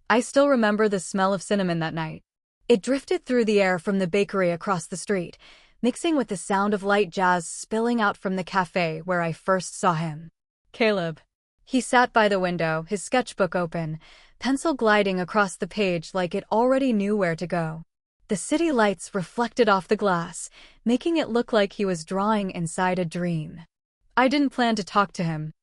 I still remember the smell of cinnamon that night. It drifted through the air from the bakery across the street, mixing with the sound of light jazz spilling out from the cafe where I first saw him. Caleb. He sat by the window, his sketchbook open, pencil gliding across the page like it already knew where to go. The city lights reflected off the glass, making it look like he was drawing inside a dream. I didn't plan to talk to him.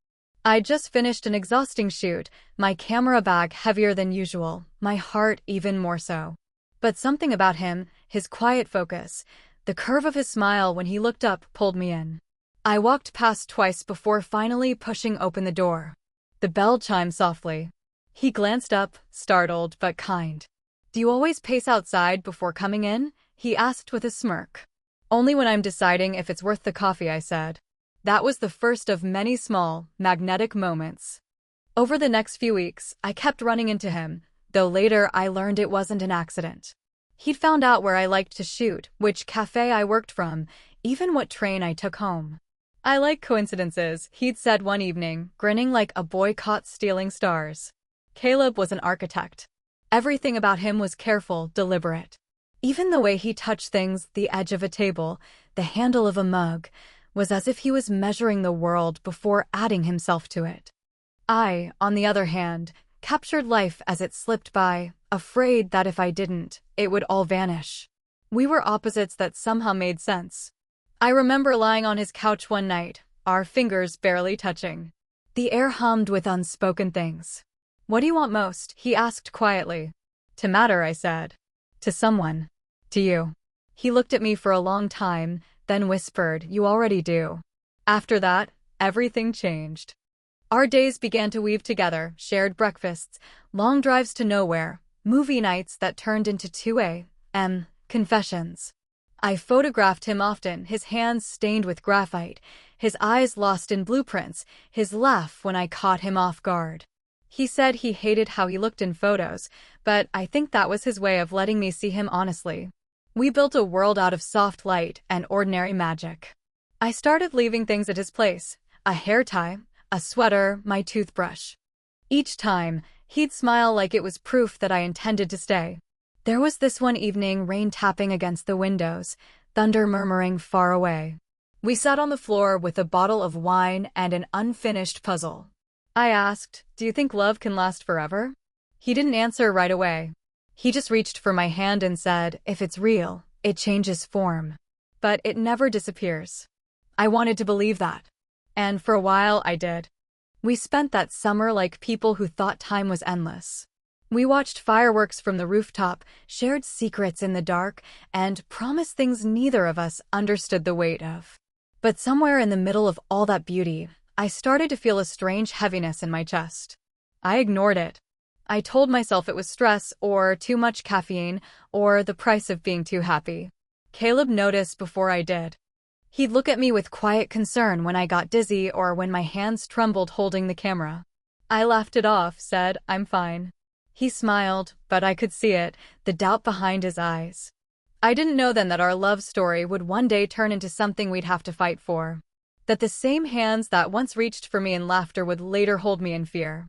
I'd just finished an exhausting shoot, my camera bag heavier than usual, my heart even more so. But something about him, his quiet focus, the curve of his smile when he looked up pulled me in. I walked past twice before finally pushing open the door. The bell chimed softly. He glanced up, startled but kind. "Do you always pace outside before coming in?" he asked with a smirk. "Only when I'm deciding if it's worth the coffee," I said. That was the first of many small, magnetic moments. Over the next few weeks, I kept running into him, though later I learned it wasn't an accident. He'd found out where I liked to shoot, which cafe I worked from, even what train I took home. "I like coincidences," he'd said one evening, grinning like a boy caught stealing stars. Caleb was an architect. Everything about him was careful, deliberate. Even the way he touched things, the edge of a table, the handle of a mug, was as if he was measuring the world before adding himself to it. I, on the other hand, captured life as it slipped by, afraid that if I didn't, it would all vanish. We were opposites that somehow made sense. I remember lying on his couch one night, our fingers barely touching. The air hummed with unspoken things. "What do you want most?" he asked quietly. "To matter," I said. "To someone. To you." He looked at me for a long time, then whispered, "You already do." After that, everything changed. Our days began to weave together, shared breakfasts, long drives to nowhere, movie nights that turned into 2 a.m. confessions. I photographed him often, his hands stained with graphite, his eyes lost in blueprints, his laugh when I caught him off guard. He said he hated how he looked in photos, but I think that was his way of letting me see him honestly. We built a world out of soft light and ordinary magic. I started leaving things at his place, a hair tie, a sweater, my toothbrush. Each time, he'd smile like it was proof that I intended to stay. There was this one evening, rain tapping against the windows, thunder murmuring far away. We sat on the floor with a bottle of wine and an unfinished puzzle. I asked, "Do you think love can last forever?" He didn't answer right away. He just reached for my hand and said, "If it's real, it changes form. But it never disappears." I wanted to believe that. And for a while I did. We spent that summer like people who thought time was endless. We watched fireworks from the rooftop, shared secrets in the dark, and promised things neither of us understood the weight of. But somewhere in the middle of all that beauty, I started to feel a strange heaviness in my chest. I ignored it. I told myself it was stress, or too much caffeine, or the price of being too happy. Caleb noticed before I did. He'd look at me with quiet concern when I got dizzy or when my hands trembled holding the camera. I laughed it off, said, "I'm fine." He smiled, but I could see it, the doubt behind his eyes. I didn't know then that our love story would one day turn into something we'd have to fight for. That the same hands that once reached for me in laughter would later hold me in fear.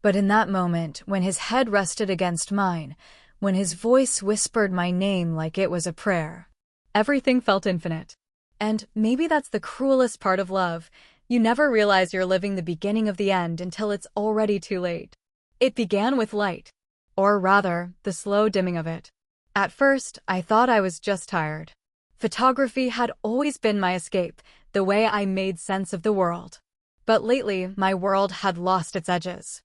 But in that moment, when his head rested against mine, when his voice whispered my name like it was a prayer, everything felt infinite. And maybe that's the cruelest part of love. You never realize you're living the beginning of the end until it's already too late. It began with light. Or rather, the slow dimming of it. At first, I thought I was just tired. Photography had always been my escape, the way I made sense of the world. But lately, my world had lost its edges.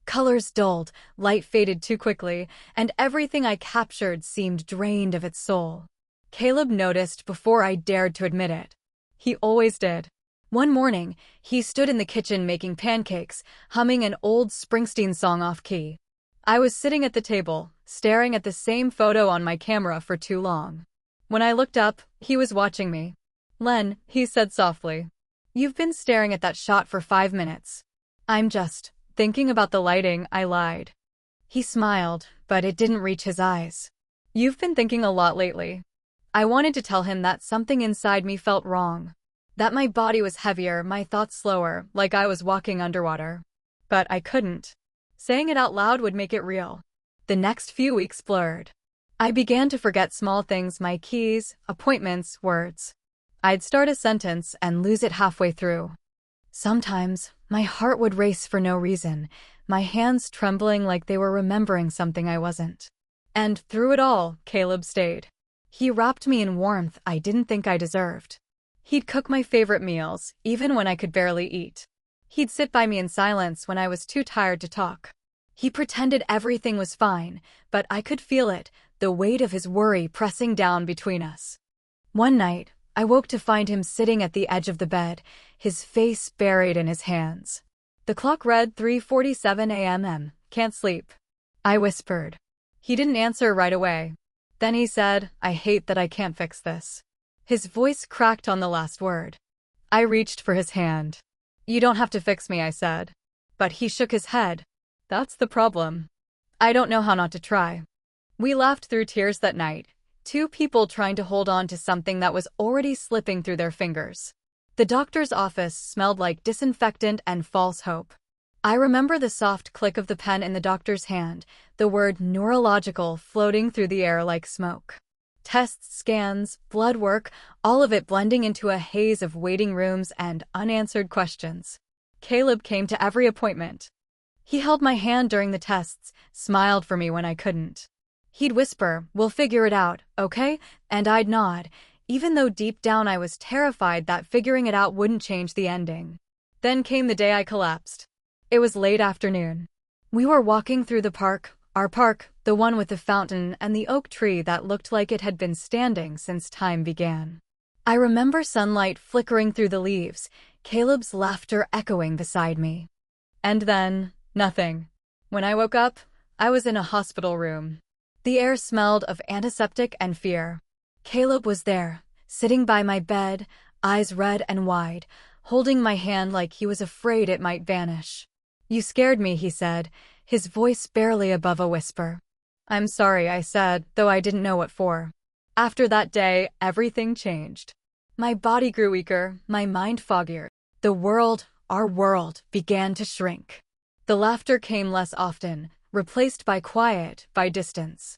Colors dulled, light faded too quickly, and everything I captured seemed drained of its soul. Caleb noticed before I dared to admit it. He always did. One morning, he stood in the kitchen making pancakes, humming an old Springsteen song off-key. I was sitting at the table, staring at the same photo on my camera for too long. When I looked up, he was watching me. "Len," he said softly, "you've been staring at that shot for 5 minutes." "I'm just thinking about the lighting," I lied. He smiled, but it didn't reach his eyes. "You've been thinking a lot lately." I wanted to tell him that something inside me felt wrong. That my body was heavier, my thoughts slower, like I was walking underwater. But I couldn't. Saying it out loud would make it real. The next few weeks blurred. I began to forget small things, my keys, appointments, words. I'd start a sentence and lose it halfway through. Sometimes, my heart would race for no reason, my hands trembling like they were remembering something I wasn't. And through it all, Caleb stayed. He wrapped me in warmth I didn't think I deserved. He'd cook my favorite meals, even when I could barely eat. He'd sit by me in silence when I was too tired to talk. He pretended everything was fine, but I could feel it, the weight of his worry pressing down between us. One night, I woke to find him sitting at the edge of the bed, his face buried in his hands. The clock read 3:47 a.m. Can't sleep. I whispered. He didn't answer right away. Then he said, I hate that I can't fix this. His voice cracked on the last word. I reached for his hand. You don't have to fix me, I said. But he shook his head. That's the problem. I don't know how not to try. We laughed through tears that night, two people trying to hold on to something that was already slipping through their fingers. The doctor's office smelled like disinfectant and false hope. I remember the soft click of the pen in the doctor's hand, the word neurological floating through the air like smoke. Tests, scans, blood work, all of it blending into a haze of waiting rooms and unanswered questions. Caleb came to every appointment. He held my hand during the tests, smiled for me when I couldn't. He'd whisper, we'll figure it out, okay? And I'd nod, even though deep down I was terrified that figuring it out wouldn't change the ending. Then came the day I collapsed. It was late afternoon. We were walking through the park, our park, the one with the fountain and the oak tree that looked like it had been standing since time began. I remember sunlight flickering through the leaves, Caleb's laughter echoing beside me. And then, nothing. When I woke up, I was in a hospital room. The air smelled of antiseptic and fear. Caleb was there, sitting by my bed, eyes red and wide, holding my hand like he was afraid it might vanish. You scared me, he said, his voice barely above a whisper. I'm sorry, I said, though I didn't know what for. After that day, everything changed. My body grew weaker, my mind foggier. The world, our world, began to shrink. The laughter came less often, replaced by quiet, by distance.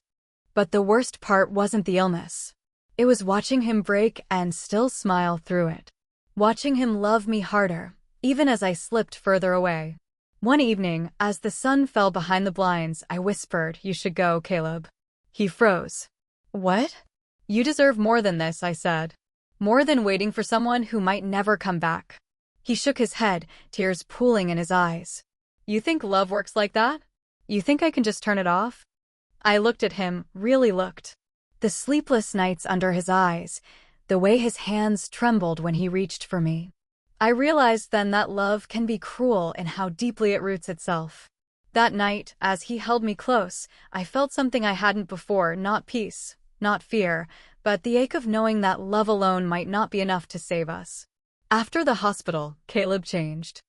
But the worst part wasn't the illness. It was watching him break and still smile through it. Watching him love me harder, even as I slipped further away. One evening, as the sun fell behind the blinds, I whispered, you should go, Caleb. He froze. What? You deserve more than this, I said. More than waiting for someone who might never come back. He shook his head, tears pooling in his eyes. You think love works like that? You think I can just turn it off? I looked at him, really looked. The sleepless nights under his eyes, the way his hands trembled when he reached for me. I realized then that love can be cruel in how deeply it roots itself. That night, as he held me close, I felt something I hadn't before, not peace, not fear, but the ache of knowing that love alone might not be enough to save us. After the hospital, Caleb changed.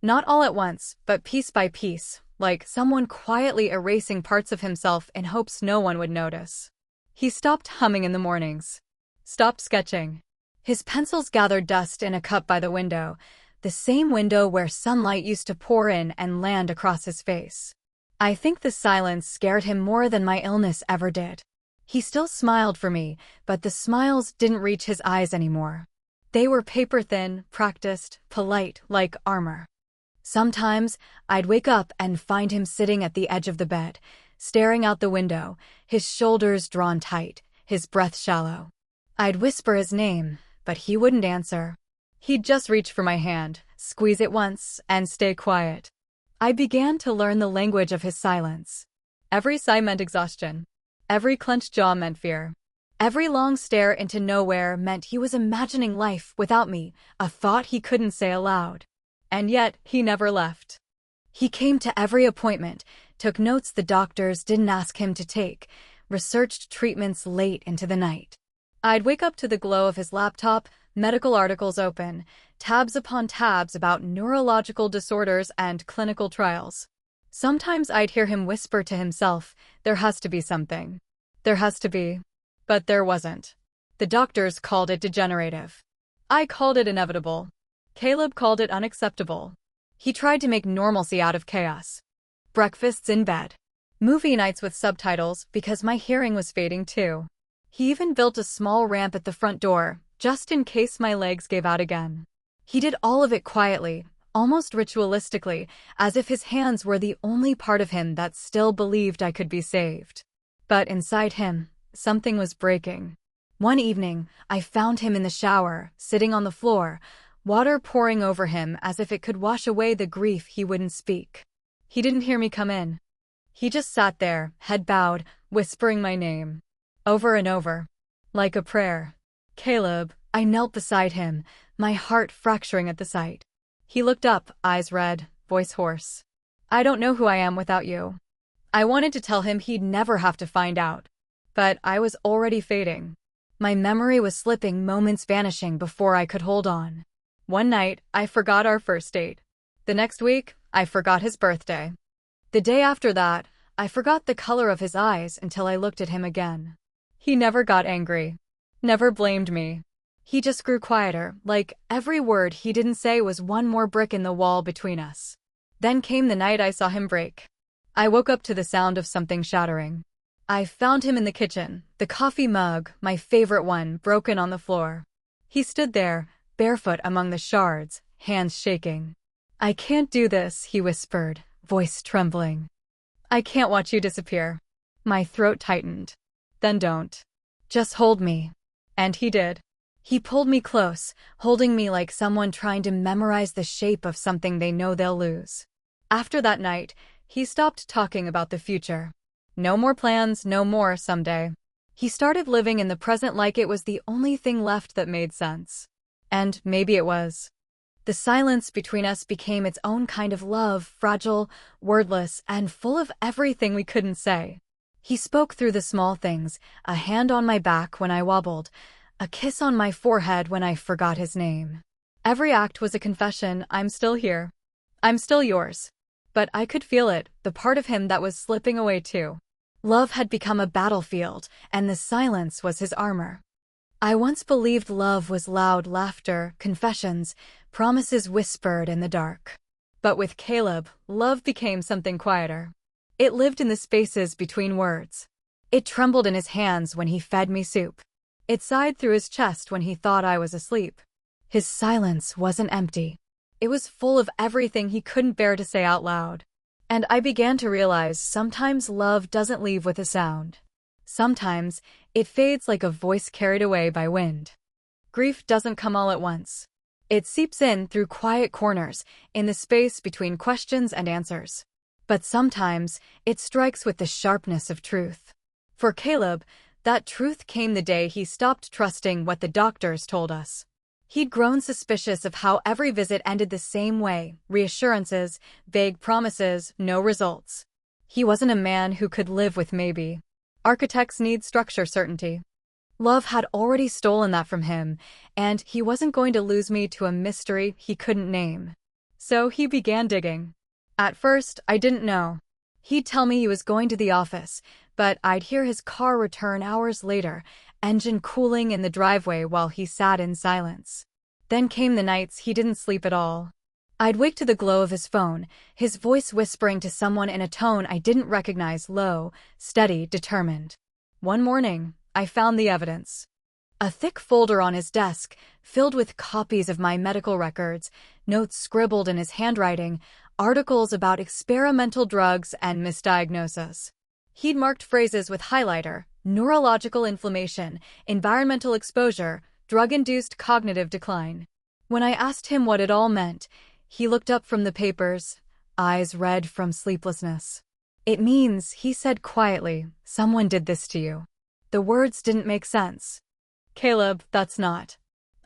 Not all at once, but piece by piece, like someone quietly erasing parts of himself in hopes no one would notice. He stopped humming in the mornings. Stopped sketching. His pencils gathered dust in a cup by the window, the same window where sunlight used to pour in and land across his face. I think the silence scared him more than my illness ever did. He still smiled for me, but the smiles didn't reach his eyes anymore. They were paper-thin, practiced, polite, like armor. Sometimes, I'd wake up and find him sitting at the edge of the bed, staring out the window, his shoulders drawn tight, his breath shallow. I'd whisper his name, but he wouldn't answer. He'd just reach for my hand, squeeze it once, and stay quiet. I began to learn the language of his silence. Every sigh meant exhaustion. Every clenched jaw meant fear. Every long stare into nowhere meant he was imagining life without me, a thought he couldn't say aloud. And yet, he never left. He came to every appointment, took notes the doctors didn't ask him to take, researched treatments late into the night. I'd wake up to the glow of his laptop, medical articles open, tabs upon tabs about neurological disorders and clinical trials. Sometimes I'd hear him whisper to himself, there has to be something. There has to be. But there wasn't. The doctors called it degenerative. I called it inevitable. Caleb called it unacceptable. He tried to make normalcy out of chaos. Breakfasts in bed. movie nights with subtitles because my hearing was fading too. He even built a small ramp at the front door, just in case my legs gave out again. He did all of it quietly, almost ritualistically, as if his hands were the only part of him that still believed I could be saved. But inside him, something was breaking. One evening, I found him in the shower, sitting on the floor, water pouring over him as if it could wash away the grief he wouldn't speak. He didn't hear me come in. He just sat there, head bowed, whispering my name. Over and over. Like a prayer. Caleb. I knelt beside him, my heart fracturing at the sight. He looked up, eyes red, voice hoarse. I don't know who I am without you. I wanted to tell him he'd never have to find out. But I was already fading. My memory was slipping, moments vanishing before I could hold on. One night, I forgot our first date. The next week, I forgot his birthday. The day after that, I forgot the color of his eyes until I looked at him again. He never got angry. Never blamed me. He just grew quieter, like every word he didn't say was one more brick in the wall between us. Then came the night I saw him break. I woke up to the sound of something shattering. I found him in the kitchen, the coffee mug, my favorite one, broken on the floor. He stood there, barefoot among the shards, hands shaking. I can't do this, he whispered, voice trembling. I can't watch you disappear. My throat tightened. Then don't. Just hold me. And he did. He pulled me close, holding me like someone trying to memorize the shape of something they know they'll lose. After that night, he stopped talking about the future. No more plans, no more someday. He started living in the present like it was the only thing left that made sense. And maybe it was. The silence between us became its own kind of love, fragile, wordless, and full of everything we couldn't say. He spoke through the small things, a hand on my back when I wobbled, a kiss on my forehead when I forgot his name. Every act was a confession. I'm still here. I'm still yours. But I could feel it, the part of him that was slipping away too. Love had become a battlefield, and the silence was his armor. I once believed love was loud laughter, confessions, promises whispered in the dark. But with Caleb, love became something quieter. It lived in the spaces between words. It trembled in his hands when he fed me soup. It sighed through his chest when he thought I was asleep. His silence wasn't empty. It was full of everything he couldn't bear to say out loud. And I began to realize sometimes love doesn't leave with a sound. Sometimes it fades like a voice carried away by wind. Grief doesn't come all at once. It seeps in through quiet corners, in the space between questions and answers. But sometimes it strikes with the sharpness of truth. For Caleb, that truth came the day he stopped trusting what the doctors told us. He'd grown suspicious of how every visit ended the same way, reassurances, vague promises, no results. He wasn't a man who could live with maybe. Architects need structure certainty. Love had already stolen that from him, and he wasn't going to lose me to a mystery he couldn't name. So he began digging. At first, I didn't know. He'd tell me he was going to the office, but I'd hear his car return hours later, engine cooling in the driveway while he sat in silence. Then came the nights he didn't sleep at all. I'd wake to the glow of his phone, his voice whispering to someone in a tone I didn't recognize, low, steady, determined. One morning, I found the evidence. A thick folder on his desk, filled with copies of my medical records, notes scribbled in his handwriting, articles about experimental drugs and misdiagnosis. He'd marked phrases with highlighter: neurological inflammation, environmental exposure, drug-induced cognitive decline. When I asked him what it all meant, he looked up from the papers, eyes red from sleeplessness. It means, he said quietly, someone did this to you. The words didn't make sense. Caleb, that's not.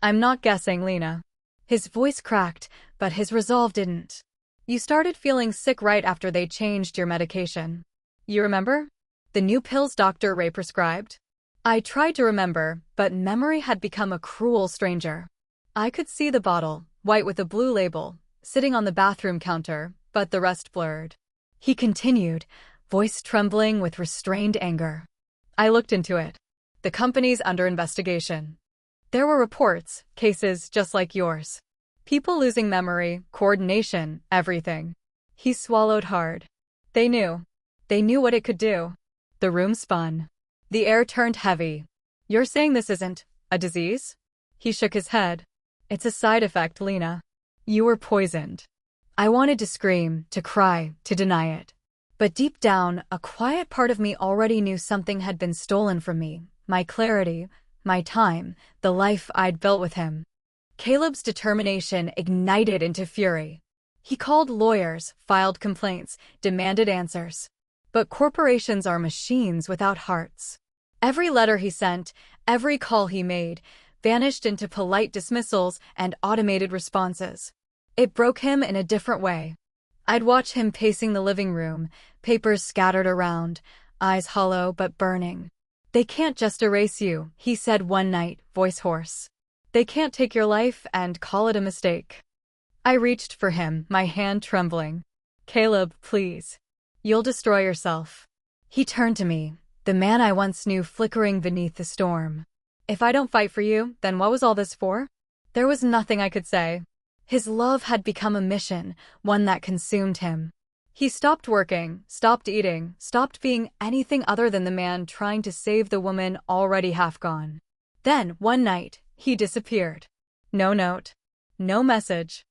I'm not guessing, Lena. His voice cracked, but his resolve didn't. You started feeling sick right after they changed your medication. You remember? The new pills Dr. Ray prescribed? I tried to remember, but memory had become a cruel stranger. I could see the bottle, white with a blue label, sitting on the bathroom counter, but the rest blurred. He continued, voice trembling with restrained anger. I looked into it. The company's under investigation. There were reports, cases just like yours. People losing memory, coordination, everything. He swallowed hard. They knew. They knew what it could do. The room spun. The air turned heavy. You're saying this isn't a disease? He shook his head. It's a side effect, Lena. You were poisoned. I wanted to scream, to cry, to deny it. But deep down, a quiet part of me already knew something had been stolen from me. My clarity, my time, the life I'd built with him. Caleb's determination ignited into fury. He called lawyers, filed complaints, demanded answers. But corporations are machines without hearts. Every letter he sent, every call he made, vanished into polite dismissals and automated responses. It broke him in a different way. I'd watch him pacing the living room, papers scattered around, eyes hollow but burning. They can't just erase you, he said one night, voice hoarse. They can't take your life and call it a mistake. I reached for him, my hand trembling. Caleb, please. You'll destroy yourself. He turned to me, the man I once knew flickering beneath the storm. If I don't fight for you, then what was all this for? There was nothing I could say. His love had become a mission, one that consumed him. He stopped working, stopped eating, stopped being anything other than the man trying to save the woman already half gone. Then, one night, he disappeared. No note. No message.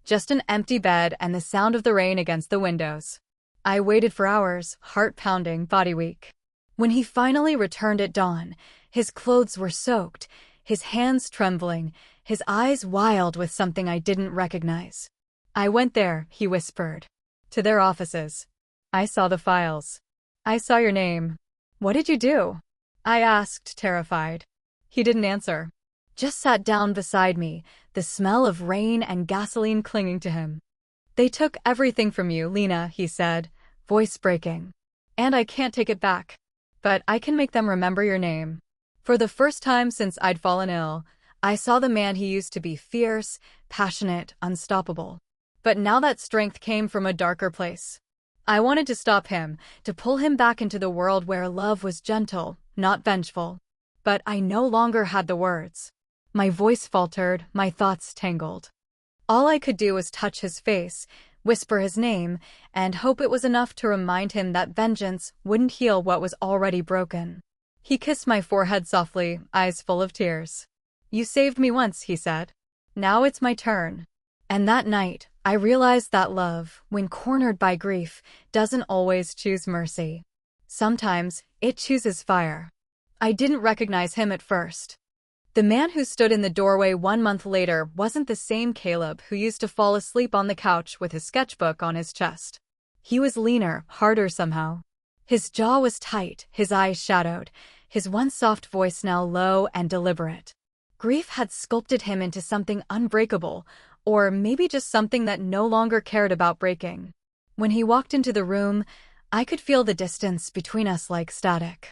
Just an empty bed and the sound of the rain against the windows. I waited for hours, heart pounding, body weak. When he finally returned at dawn, his clothes were soaked, his hands trembling, his eyes wild with something I didn't recognize. I went there, he whispered. To their offices. I saw the files. I saw your name. What did you do? I asked, terrified. He didn't answer. Just sat down beside me, the smell of rain and gasoline clinging to him. They took everything from you, Lena, he said, voice breaking. And I can't take it back. But I can make them remember your name. For the first time since I'd fallen ill, I saw the man he used to be, fierce, passionate, unstoppable. But now that strength came from a darker place. I wanted to stop him, to pull him back into the world where love was gentle, not vengeful. But I no longer had the words. My voice faltered, my thoughts tangled. All I could do was touch his face, whisper his name, and hope it was enough to remind him that vengeance wouldn't heal what was already broken. He kissed my forehead softly, eyes full of tears. You saved me once, he said. Now it's my turn. And that night, I realized that love, when cornered by grief, doesn't always choose mercy. Sometimes, it chooses fire. I didn't recognize him at first. The man who stood in the doorway 1 month later wasn't the same Caleb who used to fall asleep on the couch with his sketchbook on his chest. He was leaner, harder somehow. His jaw was tight, his eyes shadowed, his once soft voice now low and deliberate. Grief had sculpted him into something unbreakable, or maybe just something that no longer cared about breaking. When he walked into the room, I could feel the distance between us like static.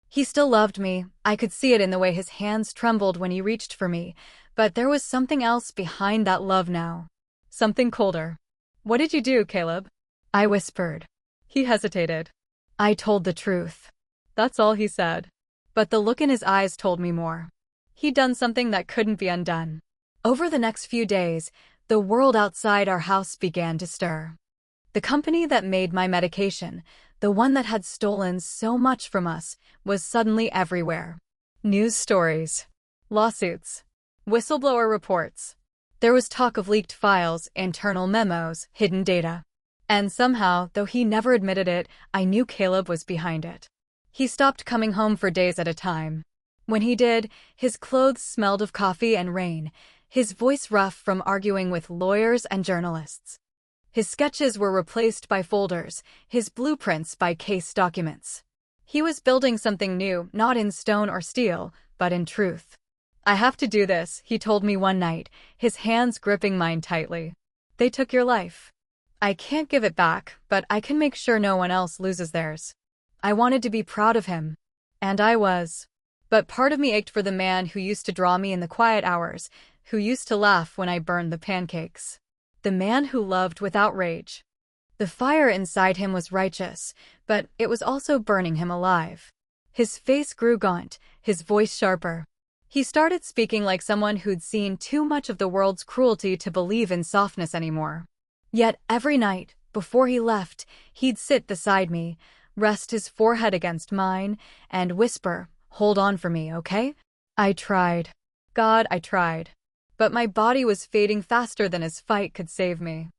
He still loved me, I could see it in the way his hands trembled when he reached for me, but there was something else behind that love now. Something colder. What did you do, Caleb? I whispered. He hesitated. I told the truth. That's all he said. But the look in his eyes told me more. He'd done something that couldn't be undone. Over the next few days, the world outside our house began to stir. The company that made my medication, the one that had stolen so much from us, was suddenly everywhere. News stories, lawsuits, whistleblower reports. There was talk of leaked files, internal memos, hidden data. And somehow, though he never admitted it, I knew Caleb was behind it. He stopped coming home for days at a time. When he did, his clothes smelled of coffee and rain, his voice rough from arguing with lawyers and journalists. His sketches were replaced by folders, his blueprints by case documents. He was building something new, not in stone or steel, but in truth. I have to do this, he told me one night, his hands gripping mine tightly. They took your life. I can't give it back, but I can make sure no one else loses theirs. I wanted to be proud of him. And I was. But part of me ached for the man who used to draw me in the quiet hours, who used to laugh when I burned the pancakes. The man who loved without rage. The fire inside him was righteous, but it was also burning him alive. His face grew gaunt, his voice sharper. He started speaking like someone who'd seen too much of the world's cruelty to believe in softness anymore. Yet every night, before he left, he'd sit beside me, rest his forehead against mine, and whisper, "Hold on for me, okay?" I tried. God, I tried. But my body was fading faster than his fight could save me.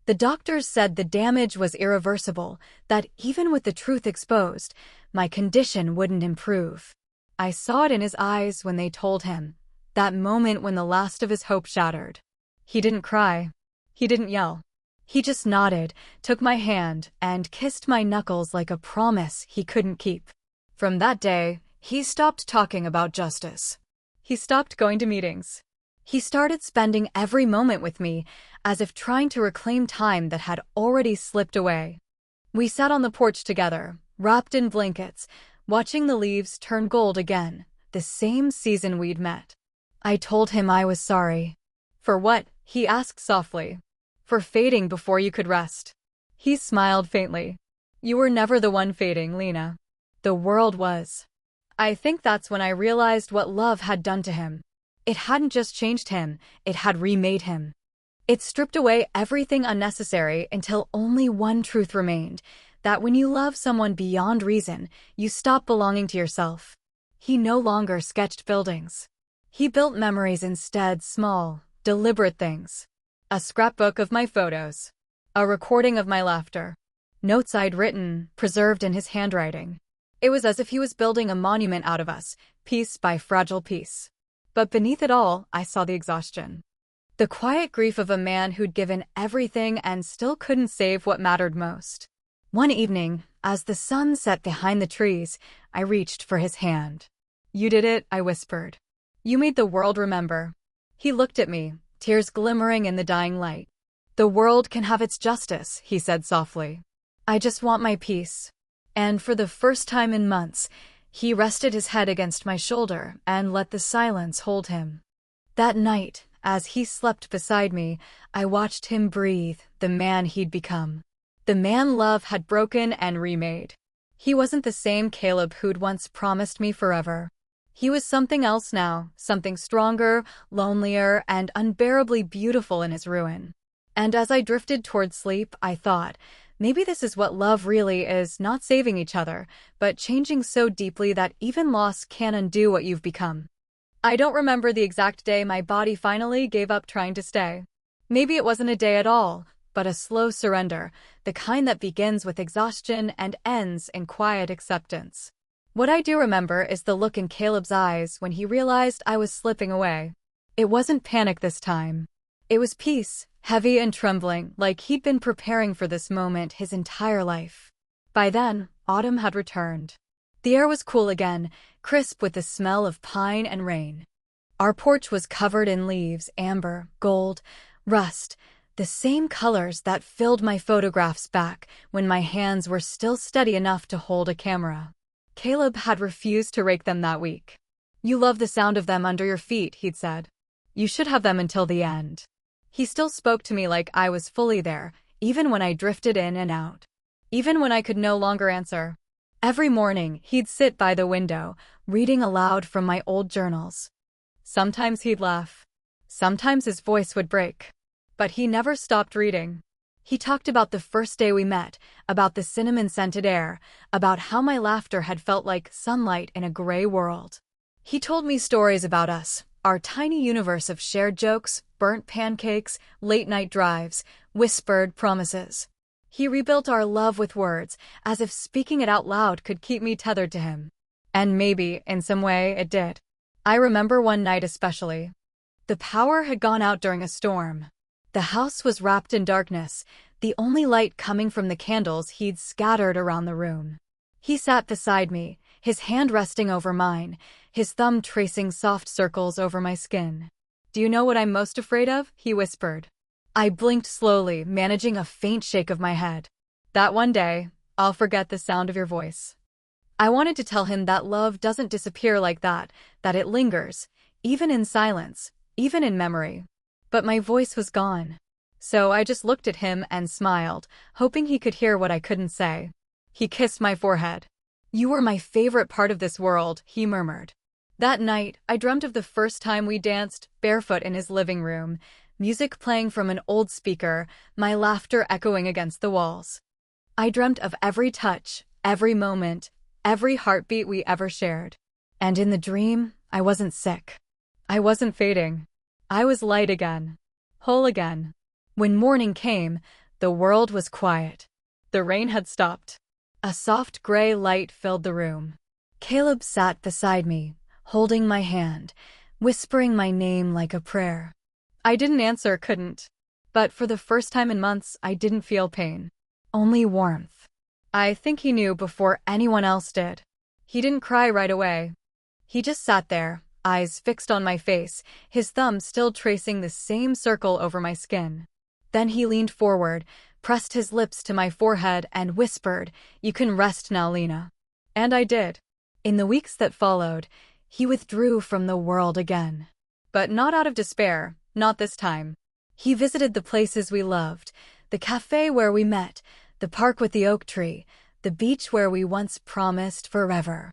The doctors said the damage was irreversible, that even with the truth exposed, my condition wouldn't improve. I saw it in his eyes when they told him, that moment when the last of his hope shattered. He didn't cry. He didn't yell. He just nodded, took my hand, and kissed my knuckles like a promise he couldn't keep. From that day, he stopped talking about justice. He stopped going to meetings. He started spending every moment with me, as if trying to reclaim time that had already slipped away. We sat on the porch together, wrapped in blankets, watching the leaves turn gold again, the same season we'd met. I told him I was sorry. For what? He asked softly. For fading before you could rest. He smiled faintly. You were never the one fading, Lena. The world was. I think that's when I realized what love had done to him. It hadn't just changed him, it had remade him. It stripped away everything unnecessary until only one truth remained, that when you love someone beyond reason, you stop belonging to yourself. He no longer sketched buildings. He built memories instead, small, deliberate things. A scrapbook of my photos. A recording of my laughter. Notes I'd written, preserved in his handwriting. It was as if he was building a monument out of us, piece by fragile piece. But beneath it all, I saw the exhaustion. The quiet grief of a man who'd given everything and still couldn't save what mattered most. One evening, as the sun set behind the trees, I reached for his hand. You did it, I whispered. You made the world remember. He looked at me, tears glimmering in the dying light. The world can have its justice, he said softly. I just want my peace. And for the first time in months, he rested his head against my shoulder and let the silence hold him. That night, as he slept beside me, I watched him breathe, the man he'd become. The man love had broken and remade. He wasn't the same Caleb who'd once promised me forever. He was something else now, something stronger, lonelier, and unbearably beautiful in his ruin. And as I drifted toward sleep, I thought, maybe this is what love really is, not saving each other, but changing so deeply that even loss can't undo what you've become. I don't remember the exact day my body finally gave up trying to stay. Maybe it wasn't a day at all, but a slow surrender, the kind that begins with exhaustion and ends in quiet acceptance. What I do remember is the look in Caleb's eyes when he realized I was slipping away. It wasn't panic this time. It was peace, heavy and trembling, like he'd been preparing for this moment his entire life. By then, autumn had returned. The air was cool again, crisp with the smell of pine and rain. Our porch was covered in leaves, amber, gold, rust, the same colors that filled my photographs back when my hands were still steady enough to hold a camera. Caleb had refused to rake them that week. You love the sound of them under your feet, he'd said. You should have them until the end. He still spoke to me like I was fully there, even when I drifted in and out. Even when I could no longer answer. Every morning, he'd sit by the window, reading aloud from my old journals. Sometimes he'd laugh. Sometimes his voice would break. But he never stopped reading. He talked about the first day we met, about the cinnamon-scented air, about how my laughter had felt like sunlight in a gray world. He told me stories about us, our tiny universe of shared jokes, burnt pancakes, late-night drives, whispered promises. He rebuilt our love with words, as if speaking it out loud could keep me tethered to him. And maybe, in some way, it did. I remember one night especially. The power had gone out during a storm. The house was wrapped in darkness, the only light coming from the candles he'd scattered around the room. He sat beside me, his hand resting over mine, his thumb tracing soft circles over my skin. Do you know what I'm most afraid of? He whispered. I blinked slowly, managing a faint shake of my head. That one day, I'll forget the sound of your voice. I wanted to tell him that love doesn't disappear like that it lingers, even in silence, even in memory. But my voice was gone. So I just looked at him and smiled, hoping he could hear what I couldn't say. He kissed my forehead. You were my favorite part of this world, he murmured. That night, I dreamt of the first time we danced, barefoot in his living room, music playing from an old speaker, my laughter echoing against the walls. I dreamt of every touch, every moment, every heartbeat we ever shared. And in the dream, I wasn't sick. I wasn't fading. I was light again. Whole again. When morning came, the world was quiet. The rain had stopped. A soft gray light filled the room. Caleb sat beside me, holding my hand, whispering my name like a prayer. I didn't answer, couldn't. But for the first time in months, I didn't feel pain. Only warmth. I think he knew before anyone else did. He didn't cry right away. He just sat there, eyes fixed on my face, his thumb still tracing the same circle over my skin. Then he leaned forward, pressed his lips to my forehead, and whispered, "You can rest now, Lena." And I did. In the weeks that followed, he withdrew from the world again. But not out of despair, not this time. He visited the places we loved, the cafe where we met, the park with the oak tree, the beach where we once promised forever.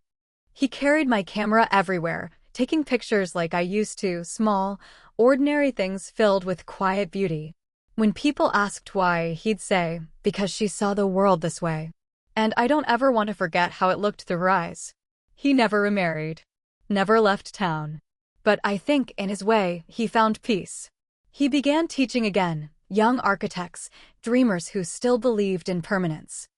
He carried my camera everywhere, taking pictures like I used to, small, ordinary things filled with quiet beauty. When people asked why, he'd say, "Because she saw the world this way." And I don't ever want to forget how it looked through her eyes. He never remarried, never left town. But I think, in his way, he found peace. He began teaching again, young architects, dreamers who still believed in permanence.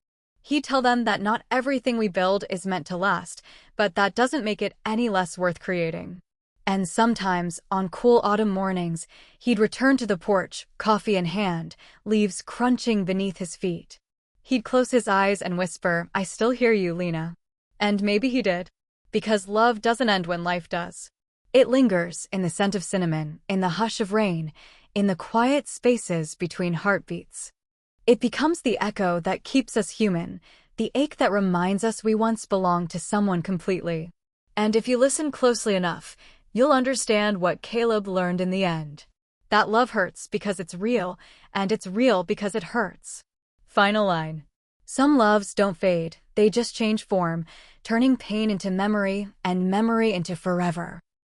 He'd tell them that not everything we build is meant to last, but that doesn't make it any less worth creating. And sometimes, on cool autumn mornings, he'd return to the porch, coffee in hand, leaves crunching beneath his feet. He'd close his eyes and whisper, "I still hear you, Lena." And maybe he did. Because love doesn't end when life does. It lingers in the scent of cinnamon, in the hush of rain, in the quiet spaces between heartbeats. It becomes the echo that keeps us human, the ache that reminds us we once belonged to someone completely. And if you listen closely enough, you'll understand what Caleb learned in the end. That love hurts because it's real, and it's real because it hurts. Final line. Some loves don't fade, they just change form, turning pain into memory and memory into forever.